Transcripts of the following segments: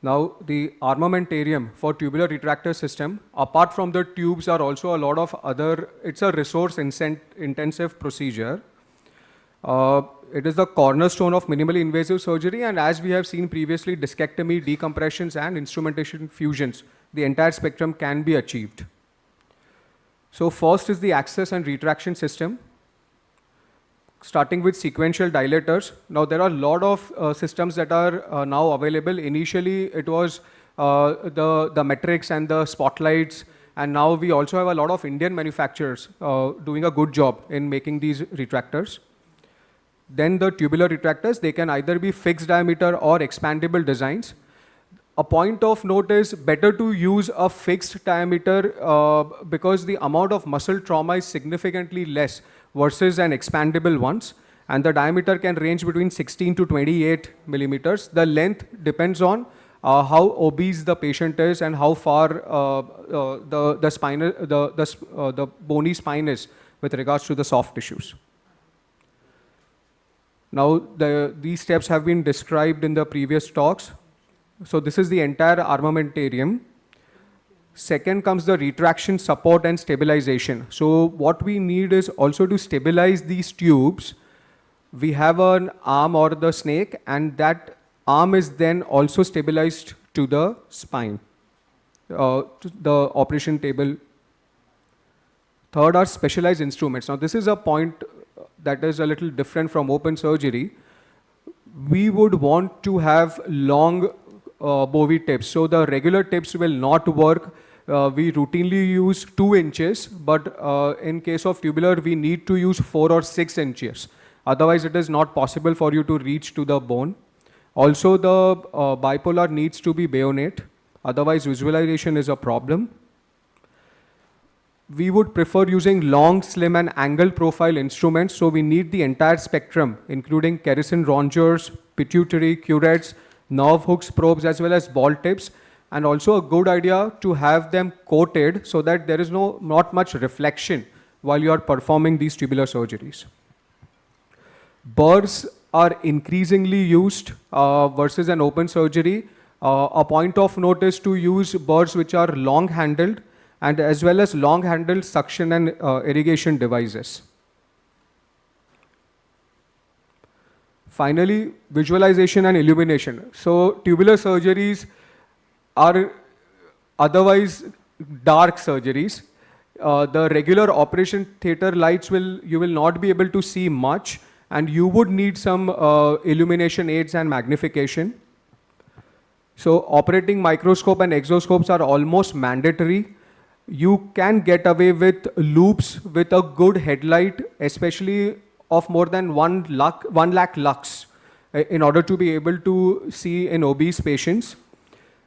Now, the armamentarium for tubular retractor system, apart from the tubes, are also a lot of other, it's a resource-intensive procedure. It is the cornerstone of minimally invasive surgery, and as we have seen previously, discectomy, decompressions, and instrumentation fusions, the entire spectrum can be achieved. So first is the access and retraction system, starting with sequential dilators. Now there are a lot of systems that are now available. Initially it was the metrics and the spotlights, and now we also have a lot of Indian manufacturers doing a good job in making these retractors. Then the tubular retractors, they can either be fixed diameter or expandable designs. A point of note is better to use a fixed diameter because the amount of muscle trauma is significantly less versus an expandable ones. And the diameter can range between 16 to 28 millimeters. The length depends on how obese the patient is and how far the bony spine is with regards to the soft tissues. Now, these steps have been described in the previous talks. So this is the entire armamentarium. Second comes the retraction support and stabilization. So what we need is also to stabilize these tubes. We have an arm or the snake, and that arm is then also stabilized to the spine, to the operation table. Third are specialized instruments. Now this is a point that is a little different from open surgery. We would want to have long bovie tips. So the regular tips will not work. We routinely use 2 inches, but in case of tubular, we need to use 4 or 6 inches. Otherwise, it is not possible for you to reach to the bone. Also, the bipolar needs to be bayonet. Otherwise, visualization is a problem. We would prefer using long, slim, and angle profile instruments. So we need the entire spectrum, including kerosene rongeurs, pituitary, curettes, nerve hooks, probes, as well as ball tips. And also a good idea to have them coated so that there is not much reflection while you are performing these tubular surgeries. Burrs are increasingly used versus an open surgery. A point of note is to use burrs which are long-handled and as well as long-handled suction and irrigation devices. Finally, visualization and illumination. So tubular surgeries are otherwise dark surgeries. The regular operation theater lights you will not be able to see much, and you would need some illumination aids and magnification. So operating microscope and exoscopes are almost mandatory. You can get away with loops with a good headlight, especially of more than 1 lakh lux, in order to be able to see in obese patients.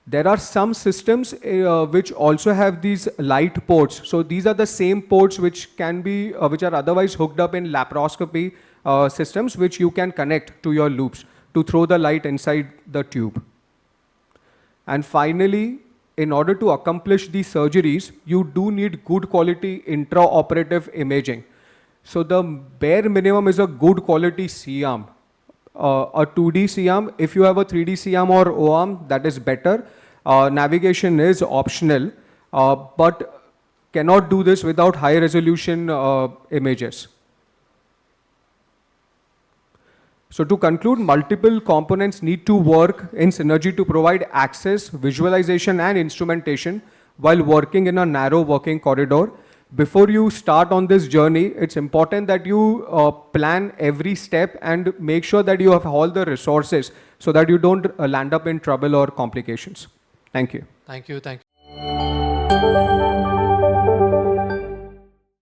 There are some systems which also have these light ports. So these are the same ports which can be, which are otherwise hooked up in laparoscopy systems, which you can connect to your loops to throw the light inside the tube. And finally, in order to accomplish these surgeries, you do need good quality intraoperative imaging. So the bare minimum is a good quality C-arm. A 2D C-arm, if you have a 3D C-arm or O-arm, that is better. Navigation is optional, but cannot do this without high resolution images. So to conclude, multiple components need to work in synergy to provide access, visualization, and instrumentation while working in a narrow working corridor. Before you start on this journey, it's important that you plan every step and make sure that you have all the resources so that you don't land up in trouble or complications. Thank you. Thank you. Thank you.